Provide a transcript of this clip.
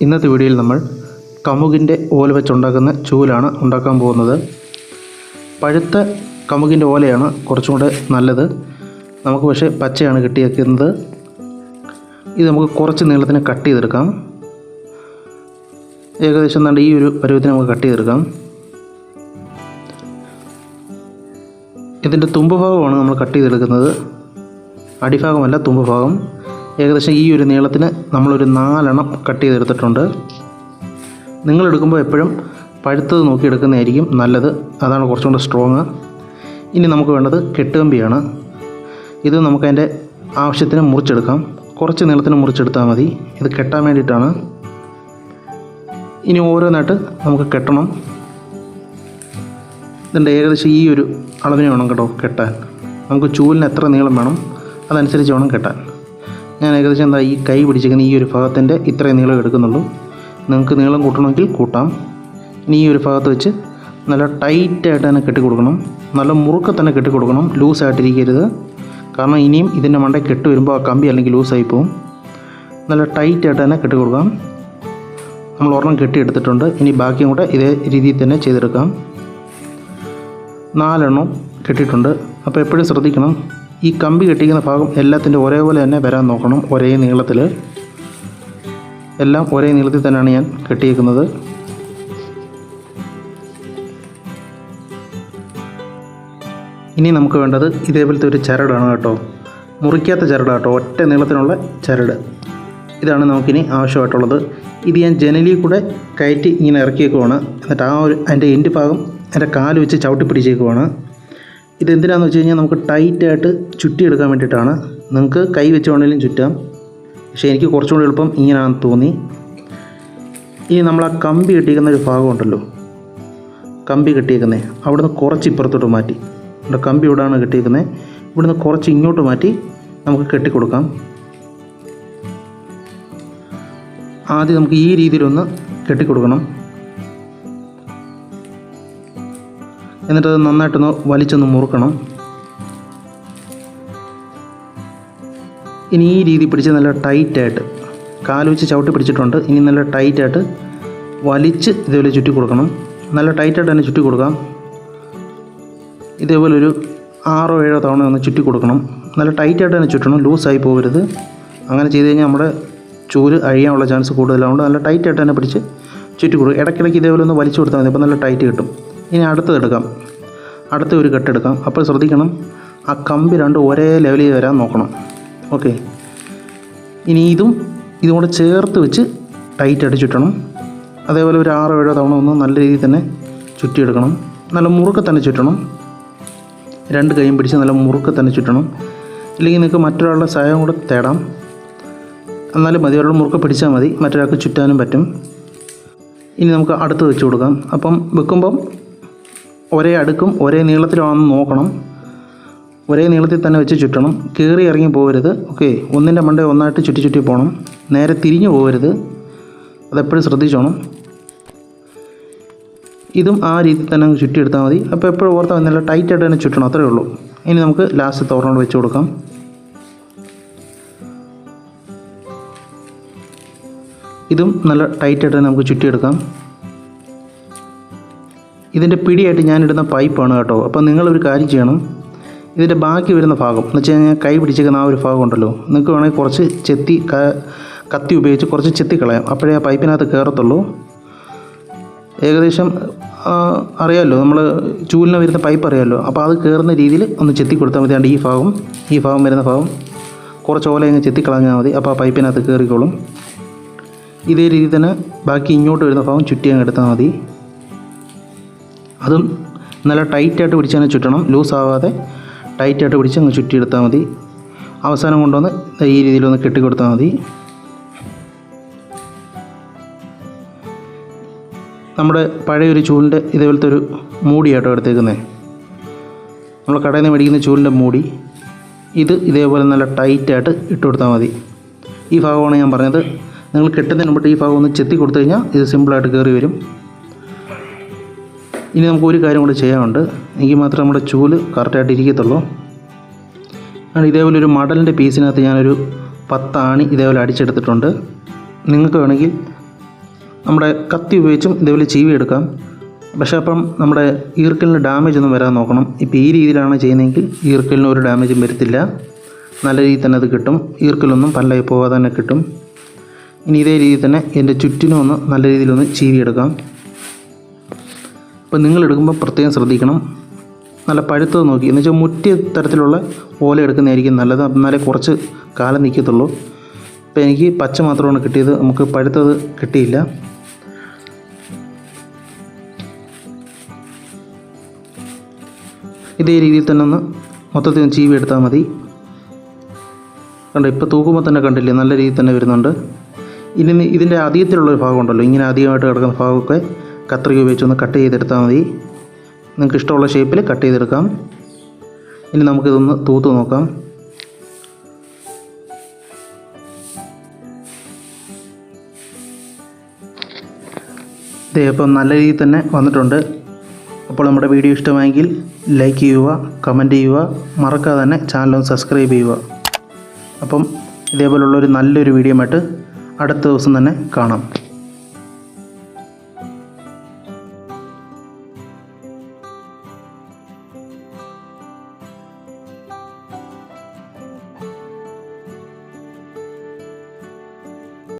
ഇന്നത്തെ വീഡിയോയിൽ നമ്മൾ കമുകിൻ്റെ ഓല വെച്ചുണ്ടാക്കുന്ന ചൂലാണ് ഉണ്ടാക്കാൻ പോകുന്നത്. പഴുത്ത കമുകിൻ്റെ ഓലയാണ് കുറച്ചും കൂടെ നല്ലത്. നമുക്ക് പക്ഷേ പച്ചയാണ് കിട്ടിയേക്കുന്നത്. ഇത് നമുക്ക് കുറച്ച് നീളത്തിന് കട്ട് ചെയ്തെടുക്കാം. ഏകദേശം ഈ ഒരു പരുവത്തിന് നമുക്ക് കട്ട് ചെയ്തെടുക്കാം. ഇതിൻ്റെ തുമ്പ് ഭാഗമാണ് നമ്മൾ കട്ട് ചെയ്തെടുക്കുന്നത്, അടിഭാഗമല്ല, തുമ്പ് ഭാഗം. ഏകദേശം ഈ ഒരു നീളത്തിന് നമ്മളൊരു 4 എണ്ണം കട്ട് ചെയ്തെടുത്തിട്ടുണ്ട്. നിങ്ങളെടുക്കുമ്പോൾ എപ്പോഴും പഴുത്തത് നോക്കി എടുക്കുന്നതായിരിക്കും നല്ലത്, അതാണ് കുറച്ചും കൂടെ സ്ട്രോങ്. ഇനി നമുക്ക് വേണ്ടത് കെട്ടുകമ്പിയാണ്. ഇത് നമുക്കതിൻ്റെ ആവശ്യത്തിന് മുറിച്ചെടുക്കാം. കുറച്ച് നീളത്തിന് മുറിച്ചെടുത്താൽ മതി. ഇത് കെട്ടാൻ വേണ്ടിയിട്ടാണ്. ഇനി ഓരോന്നായിട്ട് നമുക്ക് കെട്ടണം. ഇതിൻ്റെ ഏകദേശം ഈ ഒരു അളവിന് വേണം കേട്ടോ കെട്ടാൻ. നമുക്ക് ചൂലിന് എത്ര നീളം വേണം അതനുസരിച്ച് വേണം കെട്ടാൻ. ഞാൻ ഏകദേശം ഈ കൈ പിടിച്ചിരിക്കുന്ന ഈ ഒരു ഭാഗത്തിൻ്റെ ഇത്രയും നീളം എടുക്കുന്നുള്ളൂ. നിങ്ങൾക്ക് നീളം കൂട്ടണമെങ്കിൽ കൂട്ടാം. ഇനി ഈ ഒരു ഭാഗത്ത് വെച്ച് നല്ല ടൈറ്റായിട്ട് തന്നെ കെട്ടിക്കൊടുക്കണം. നല്ല മുറുക്കെ തന്നെ കെട്ടിക്കൊടുക്കണം, ലൂസായിട്ടിരിക്കരുത്. കാരണം ഇനിയും ഇതിൻ്റെ മണ്ടയിൽ കെട്ട് വരുമ്പോൾ ആ കമ്പി അല്ലെങ്കിൽ ലൂസായി പോവും. നല്ല ടൈറ്റായിട്ട് തന്നെ കെട്ടിക്കൊടുക്കാം. നമ്മൾ ഒരെണ്ണം കെട്ടിയെടുത്തിട്ടുണ്ട്. ഇനി ബാക്കിയും കൂടെ ഇതേ രീതിയിൽ തന്നെ ചെയ്തെടുക്കാം. 4 എണ്ണം കെട്ടിയിട്ടുണ്ട്. അപ്പോൾ എപ്പോഴും ശ്രദ്ധിക്കണം, ഈ കമ്പി കെട്ടിക്കുന്ന ഭാഗം എല്ലാത്തിൻ്റെ ഒരേപോലെ തന്നെ വരാൻ നോക്കണം. ഒരേ നീളത്തിൽ, എല്ലാം ഒരേ നീളത്തിൽ തന്നെയാണ് ഞാൻ കെട്ടിയേക്കുന്നത്. ഇനി നമുക്ക് വേണ്ടത് ഇതേപോലത്തെ ഒരു ചരടാണ് കേട്ടോ. മുറിക്കാത്ത ചരടാണ് കേട്ടോ, ഒറ്റ നീളത്തിനുള്ള ചരട്. ഇതാണ് നമുക്കിനി ആവശ്യമായിട്ടുള്ളത്. ഇത് ഞാൻ ജനലിൽ കൂടെ കയറ്റി ഇങ്ങനെ ഇറക്കിയേക്കുവാണ്. എന്നിട്ട് അതിൻ്റെ എൻഡ് ഭാഗം എൻ്റെ കാല് വെച്ച് ചവിട്ടി പിടിച്ചേക്കുവാണ്. ഇതെന്തിനാണെന്ന് വെച്ച് കഴിഞ്ഞാൽ നമുക്ക് ടൈറ്റായിട്ട് ചുറ്റിയെടുക്കാൻ വേണ്ടിയിട്ടാണ്. നിങ്ങൾക്ക് കൈ വെച്ച് വേണമെങ്കിലും ചുറ്റാം, പക്ഷേ എനിക്ക് കുറച്ചും കൂടി എളുപ്പം ഇങ്ങനെയാണെന്ന് തോന്നി. ഇനി നമ്മൾ ആ കമ്പി കെട്ടിയിരിക്കുന്ന ഒരു ഭാഗമുണ്ടല്ലോ, കമ്പി കെട്ടിയേക്കുന്നത് അവിടുന്ന് കുറച്ച് ഇപ്പുറത്തോട്ട് മാറ്റി, ഇവിടെ കമ്പി ഇവിടെയാണ് കെട്ടിയിരിക്കുന്നത്, ഇവിടുന്ന് കുറച്ച് ഇങ്ങോട്ട് മാറ്റി നമുക്ക് കെട്ടിക്കൊടുക്കാം. ആദ്യം നമുക്ക് ഈ രീതിയിലൊന്ന് കെട്ടിക്കൊടുക്കണം. എന്നിട്ടത് നന്നായിട്ടൊന്ന് വലിച്ചൊന്ന് മുറുക്കണം. ഇനി ഈ രീതി പിടിച്ച് നല്ല ടൈറ്റായിട്ട് കാല് വെച്ച് ചവിട്ടി പിടിച്ചിട്ടുണ്ട്. ഇനി നല്ല ടൈറ്റായിട്ട് വലിച്ച് ഇതേപോലെ ചുറ്റി കൊടുക്കണം. നല്ല ടൈറ്റായിട്ട് തന്നെ ചുറ്റി കൊടുക്കാം. ഇതേപോലെ ഒരു 6 or 7 തവണ ഒന്ന് ചുറ്റി കൊടുക്കണം. നല്ല ടൈറ്റായിട്ട് തന്നെ ചുറ്റണം, ലൂസായി പോകരുത്. അങ്ങനെ ചെയ്ത് കഴിഞ്ഞാൽ നമ്മുടെ ചൂല് അഴിയാനുള്ള ചാൻസ് കൂടുതലായതുകൊണ്ട് നല്ല ടൈറ്റായിട്ട് തന്നെ പിടിച്ച് ചുറ്റി കൊടുക്കും. ഇടയ്ക്കിടയ്ക്ക് ഇതേപോലെ ഒന്ന് വലിച്ചു കൊടുത്താൽ മതി. അപ്പോൾ നല്ല ടൈറ്റ് കിട്ടും. ഇനി അടുത്ത ഒരു കെട്ടെടുക്കാം. അപ്പോൾ ശ്രദ്ധിക്കണം, ആ കമ്പി രണ്ടും ഒരേ ലെവലിൽ വരാൻ നോക്കണം. ഓക്കെ, ഇനി ഇതും കൂടെ ചേർത്ത് വെച്ച് ടൈറ്റായിട്ട് ചുറ്റണം. അതേപോലെ ഒരു 6 or 7 തവണ ഒന്ന് നല്ല രീതിയിൽ തന്നെ ചുറ്റിയെടുക്കണം. നല്ല മുറുക്കെ തന്നെ ചുറ്റണം. 2 കൈയും പിടിച്ച് നല്ല മുറുക്കെ തന്നെ ചുറ്റണം. ഇല്ലെങ്കിൽ നിങ്ങൾക്ക് മറ്റൊരാളുടെ സഹായം കൂടെ തേടാം. എന്നാലും മതി, ഒരാൾ മുറുക്കെ പിടിച്ചാൽ മതി, മറ്റൊരാൾക്ക് ചുറ്റാനും പറ്റും. ഇനി നമുക്ക് അടുത്ത് വെച്ച് കൊടുക്കാം. അപ്പം വെക്കുമ്പം ഒരേ അടുക്കും ഒരേ നീളത്തിലാണെന്ന് നോക്കണം. ഒരേ നീളത്തിൽ തന്നെ വെച്ച് ചുറ്റണം. കയറി ഇറങ്ങി പോകരുത്. ഓക്കെ, ഒന്നിൻ്റെ മണ്ടേ ഒന്നായിട്ട് ചുറ്റി പോകണം. നേരെ തിരിഞ്ഞു പോകരുത്. അതെപ്പോഴും ശ്രദ്ധിച്ചോണം. ഇതും ആ രീതിയിൽ തന്നെ ചുറ്റിയെടുത്താൽ മതി. അപ്പോൾ എപ്പോഴും ഓർത്താൽ നല്ല ടൈറ്റായിട്ട് തന്നെ ചുറ്റണം, അത്രയേ ഉള്ളൂ. ഇനി നമുക്ക് ലാസ്റ്റ് തോർണോട് വെച്ച് കൊടുക്കാം. ഇതും നല്ല ടൈറ്റായിട്ട് തന്നെ നമുക്ക് ചുറ്റിയെടുക്കാം. ഇതിൻ്റെ പിടിയായിട്ട് ഞാനിടുന്ന പൈപ്പാണ് കേട്ടോ. അപ്പോൾ നിങ്ങളൊരു കാര്യം ചെയ്യണം, ഇതിൻ്റെ ബാക്കി വരുന്ന ഭാഗം എന്ന് വെച്ച് കഴിഞ്ഞാൽ കൈ പിടിച്ചിരിക്കുന്ന ആ ഒരു ഭാഗം ഉണ്ടല്ലോ, നിങ്ങൾക്ക് വേണമെങ്കിൽ കുറച്ച് കത്തി ഉപയോഗിച്ച് കുറച്ച് ചെത്തി കളയാം. അപ്പോഴേ ആ പൈപ്പിനകത്ത് കയറത്തുള്ളൂ. ഏകദേശം അറിയാമല്ലോ, നമ്മൾ ചൂലിന് വരുന്ന പൈപ്പ് അറിയാമല്ലോ. അപ്പോൾ അത് കയറുന്ന രീതിയിൽ ഒന്ന് ചെത്തി കൊടുത്താൽ മതി. ഈ ഭാഗം വരുന്ന ഭാഗം കുറച്ച് ഓല അങ്ങ് ചെത്തി കളഞ്ഞാൽ മതി. അപ്പോൾ ആ പൈപ്പിനകത്ത് കയറിക്കോളും. ഇതേ രീതിയിൽ തന്നെ ബാക്കി ഇങ്ങോട്ട് വരുന്ന ഭാഗം ചുറ്റി അങ്ങ് എടുത്താൽ മതി. അതും നല്ല ടൈറ്റായിട്ട് പിടിച്ച് തന്നെ ചുറ്റണം, ലൂസാവാതെ ടൈറ്റായിട്ട് പിടിച്ച് അങ്ങ് ചുറ്റിയെടുത്താൽ മതി. അവസാനം കൊണ്ടുവന്ന് ഈ രീതിയിലൊന്ന് കെട്ടിക്കൊടുത്താൽ മതി. നമ്മുടെ പഴയൊരു ചൂലിൻ്റെ ഇതേപോലത്തെ ഒരു മൂടിയാട്ടോ എടുത്തേക്കുന്നത്. നമ്മൾ കടയിൽ നിന്ന് മേടിക്കുന്ന ചൂലിൻ്റെ മൂടി. ഇതേപോലെ നല്ല ടൈറ്റായിട്ട് ഇട്ട് കൊടുത്താൽ മതി. ഈ ഭാഗമാണ് ഞാൻ പറഞ്ഞത്. നിങ്ങൾ കെട്ടുന്നതിന് മുമ്പ് ഈ ഭാഗം ഒന്ന് ചെത്തി കൊടുത്തു കഴിഞ്ഞാൽ ഇത് സിമ്പിളായിട്ട് കയറി വരും. ഇനി നമുക്ക് ഒരു കാര്യം കൂടി ചെയ്യാനുണ്ട്. എങ്കിൽ മാത്രമേ നമ്മുടെ ചൂല് കറക്റ്റായിട്ട് ഇരിക്കത്തുള്ളൂ. ഇതേപോലെ ഒരു മടലിൻ്റെ പീസിനകത്ത് ഞാനൊരു 10 ആണി ഇതേപോലെ അടിച്ചെടുത്തിട്ടുണ്ട്. നിങ്ങൾക്ക് വേണമെങ്കിൽ നമ്മുടെ കത്തി ഉപയോഗിച്ചും ഇതേപോലെ ചീവി എടുക്കാം. പക്ഷേ അപ്പം നമ്മുടെ ഈർക്കലിന് ഡാമേജ് ഒന്നും വരാൻ നോക്കണം. ഇപ്പോൾ ഈ രീതിയിലാണ് ചെയ്യുന്നതെങ്കിൽ ഈർക്കലിന് ഒരു ഡാമേജും വരത്തില്ല, നല്ല രീതിയിൽ തന്നെ അത് കിട്ടും. ഈർക്കലൊന്നും പല്ലായി പോകാതെ തന്നെ കിട്ടും. ഇനി ഇതേ രീതിയിൽ തന്നെ എൻ്റെ ചുറ്റിനും ഒന്ന് നല്ല രീതിയിലൊന്ന് ചീവി എടുക്കാം. അപ്പോൾ നിങ്ങൾ എടുക്കുമ്പോൾ പ്രത്യേകം ശ്രദ്ധിക്കണം, നല്ല പഴുത്തത് നോക്കി, എന്ന് വെച്ചാൽ മുറ്റിയ തരത്തിലുള്ള ഓല എടുക്കുന്നതായിരിക്കും നല്ലത്, എന്നാലേ കുറച്ച് കാലം നിൽക്കത്തുള്ളൂ. ഇപ്പോൾ എനിക്ക് പച്ച മാത്രമാണ് കിട്ടിയത്, നമുക്ക് പഴുത്തത് കിട്ടിയില്ല. ഇതേ രീതിയിൽ തന്നെ ഒന്ന് മൊത്തത്തിൽ ചീവി എടുത്താൽ മതി. കണ്ടോ, ഇപ്പോൾ തൂക്കുമ്പോൾ തന്നെ കണ്ടില്ലേ, നല്ല രീതിയിൽ തന്നെ വരുന്നുണ്ട്. ഇനി ഇതിൻ്റെ അധികത്തിലുള്ളൊരു ഭാഗമുണ്ടല്ലോ, ഇങ്ങനെ അധികമായിട്ട് കിടക്കുന്ന ഭാഗമൊക്കെ കത്രിക ഉപയോഗിച്ചൊന്ന് കട്ട് ചെയ്തെടുത്താൽ മതി. നിങ്ങൾക്ക് ഇഷ്ടമുള്ള ഷേപ്പിൽ കട്ട് ചെയ്തെടുക്കാം. ഇനി നമുക്കിതൊന്ന് തൂത്ത് നോക്കാം. ഇതേ അപ്പം നല്ല രീതിയിൽ തന്നെ വന്നിട്ടുണ്ട്. അപ്പോൾ നമ്മുടെ വീഡിയോ ഇഷ്ടമായെങ്കിൽ ലൈക്ക് ചെയ്യുക, കമൻറ്റ് ചെയ്യുക, മറക്കാതെ തന്നെ ചാനലൊന്ന് സബ്സ്ക്രൈബ് ചെയ്യുക. അപ്പം ഇതേപോലുള്ളൊരു നല്ലൊരു വീഡിയോ ആയിട്ട് അടുത്ത ദിവസം തന്നെ കാണാം.